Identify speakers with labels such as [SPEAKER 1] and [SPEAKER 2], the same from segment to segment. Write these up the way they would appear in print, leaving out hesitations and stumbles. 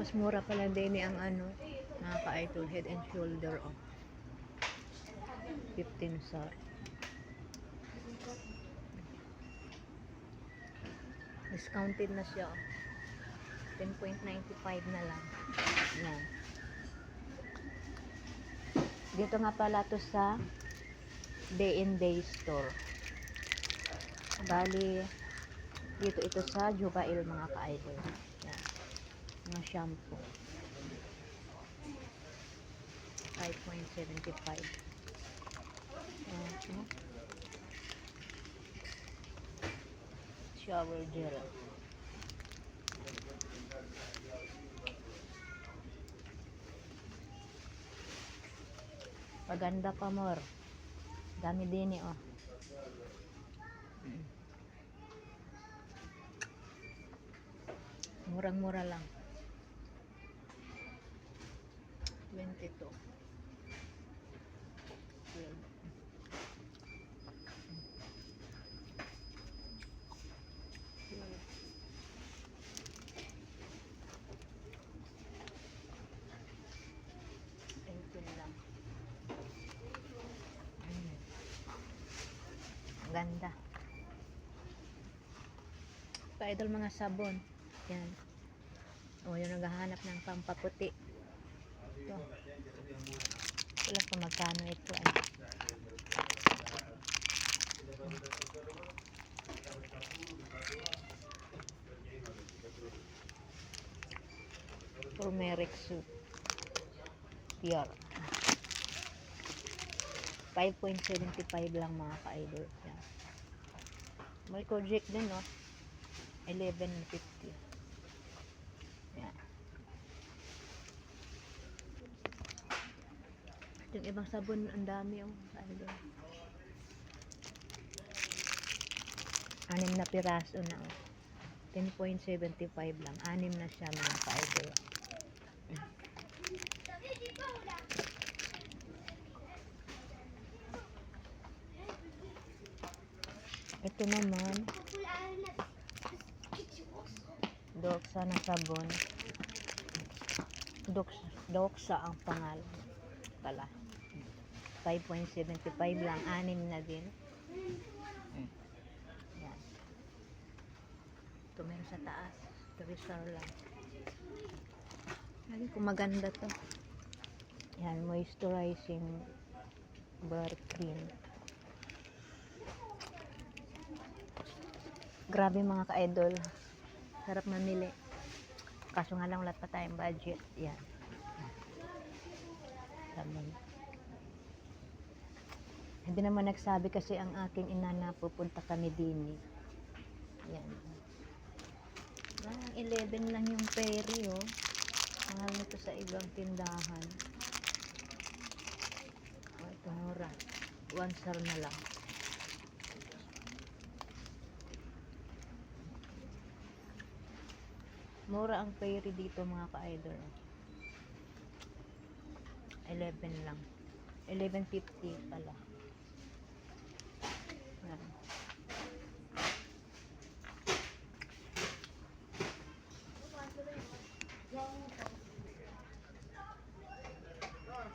[SPEAKER 1] Mas mura pala din ang ano, mga ka-idol, Head and Shoulder, oh. 15 sa. Discounted na siya, oh. 10.95 na lang. Yan. Dito nga pala to sa Day and Day store. Bali, dito ito sa Jubail, mga ka-idol. Yan. Mga shampoo. 5.75. Okay. Shower gel. Paganda pa, more. Dami din eh, oh. Murang-mura lang. 22. Lang. Ganda. Pa-idol, mga sabon. Yan. O, yung naghahanap ng pampaputi. Ito. Wala pa magkano ito. Ay. Turmeric soup. Pure. 5.75 lang, mga ka-idol. Yan. May Kojic din, no? 11.50. Yan. Yung ibang sabon, ang dami, oh. Idol. 6 na piraso na, oh. 10.75 lang. 6 na siya, mga ka-idol. Ito naman, Doxa na sabon. Doxa ang pangalan pala. 5.75 lang. 6 na din. Yan. Ito meron sa taas. Ito resort lang. Lagi kung maganda to. Yan, moisturizing bar cream. Grabe, mga ka-idol. Sarap mamili. Kaso nga lang, wala pa tayong budget. Yan. Sabon. Hindi naman nagsabi kasi ang aking ina na pupunta kami din. Yan. 11 lang yung peri, oh. Mahal nito sa ibang tindahan. Oh, ito mura. 1 star na lang. Mura ang peri dito, mga ka-idol. 11 lang. 11.50 pala. Yan.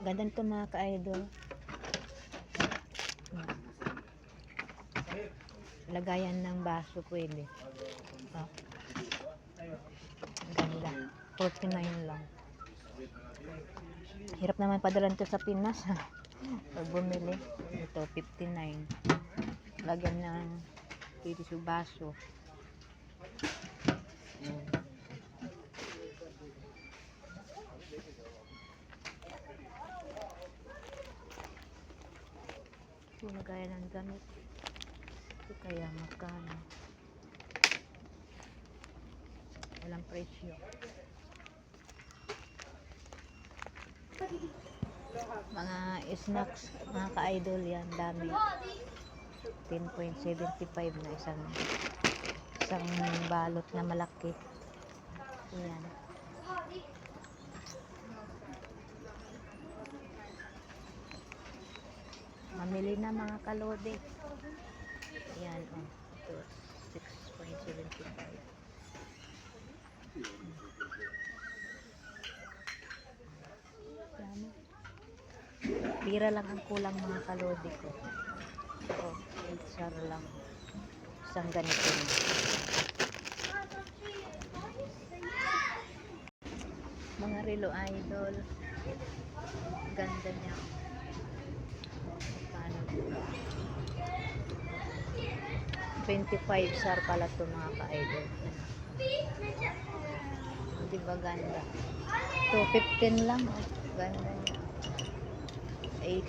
[SPEAKER 1] Ganda nito, mga ka-idol. Lagayan ng baso pwede. Oh. Ganda. 49 lang. Hirap naman padala nito sa Pinas. Pag bumili. Ito, 59. Lagyan ng pwede sa baso. Lagayan ng gamit. Ito kaya magkano? Walang presyo. Mga snacks, mga ka-idol, yan dami. 10.75 na isang balot na malaki. Yan. Mamili na, mga kalode. Yan, oh. Ito, 6.75. Yan. Pira lang ang kulang mga kalodi ko. So, isar lang. Isang ganito na. Mga relo idol. Ganda niya. Paano? 25 sar pala to mga ka-idol. Diba ganda? 215 lang. Oh. Ganda niya. 18.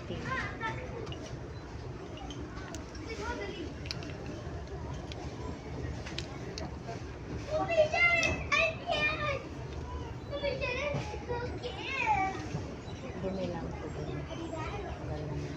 [SPEAKER 1] Dumi lang po dun. Ganda niya.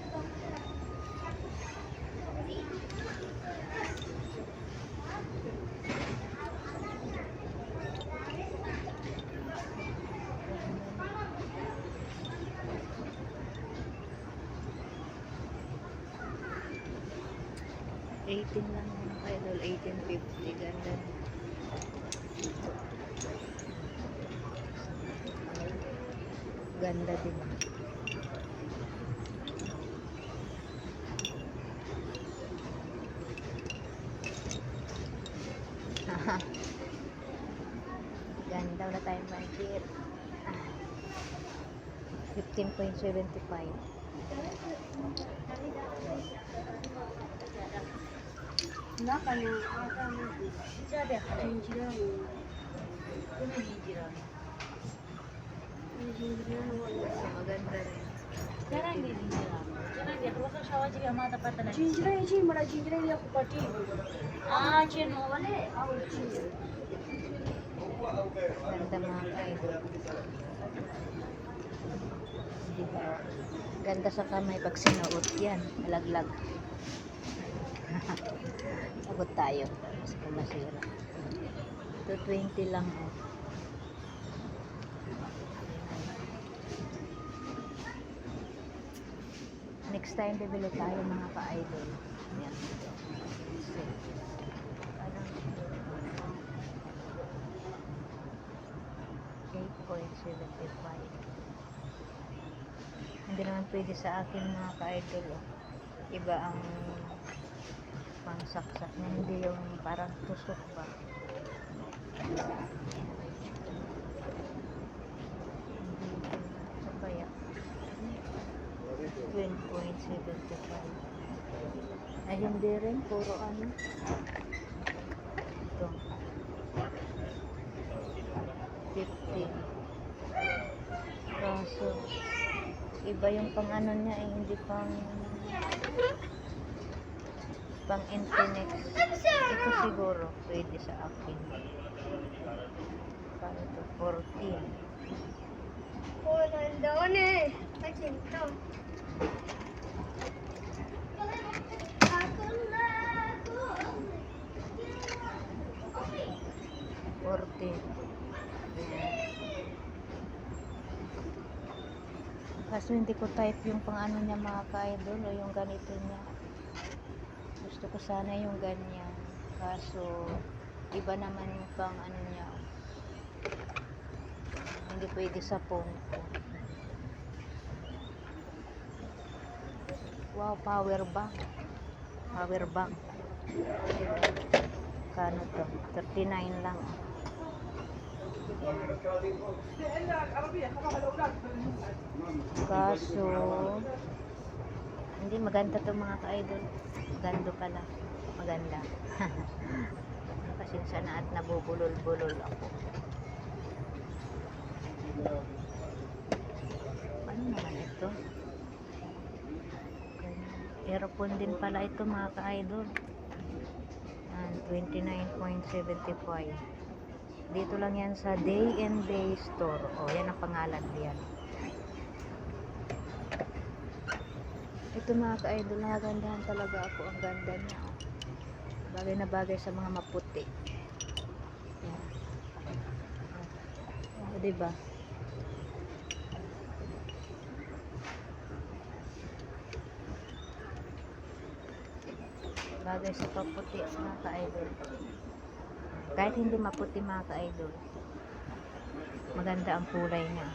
[SPEAKER 1] $18 lang mga idol, $18.50. Ganda niya. Ganda din. Ganda, wala tayong budget. 15.75.
[SPEAKER 2] 中に赤のじゃで信じられない。これ信じられない。信じられない。
[SPEAKER 1] Maganda rin.
[SPEAKER 2] Jarang dia信じられない。Jarang dia kalau sa shawa juga mata patah. Cinjira ini malah cinjira dia aku pati. Ah, cien mau balik. Ah, cinjira.
[SPEAKER 1] Ganda mga ka-idol. Diba? Ganda sa kamay pag sinuot yan. Malaglag. Sagot tayo. Mas kumasira. 220 lang. Oh. Next time bibili tayo mga ka-idol. Yan. So, parang 8.75. Hindi naman pwede sa akin mga ka-idol. Oh. Iba ang pangsaksak niya. Hindi yung parang tusok ba. Sa kaya 12.75. Ay hindi rin. Puro ano. Ito. 15. Kaso iba yung pang ano niya eh, hindi pang internet. Ito siguro pwede sa akin. Paano ito? 14.
[SPEAKER 2] Oh, nandoon eh. Kasi ito. Ako na ako.
[SPEAKER 1] 14. Kaso hindi ko type yung pang ano niya mga ka-idol o yung ganito niya. Gusto ko sana yung ganyan. Kaso iba naman yung pang ano niya. Hindi pwede sa phone ko. Wow, power bank. Power bank. Kano to? 39 lang. Kaso hindi maganda to mga ka-idol. Maganda pala. Maganda. Pasensya na at nabubulol-bulol ako. Ano naman ito? Earphone din pala ito mga ka-idol. 29.75. Dito lang yan sa Day and Day Store. O, yan ang pangalan diyan. Ito mga ka-idol, nakagandahan talaga ako. Ang ganda niya. O. Bagay na bagay sa mga maputi. Yan. O, diba? Bagay sa paputi mga ka-idol. Kahit hindi maputi mga ka-idol, maganda ang kulay niya.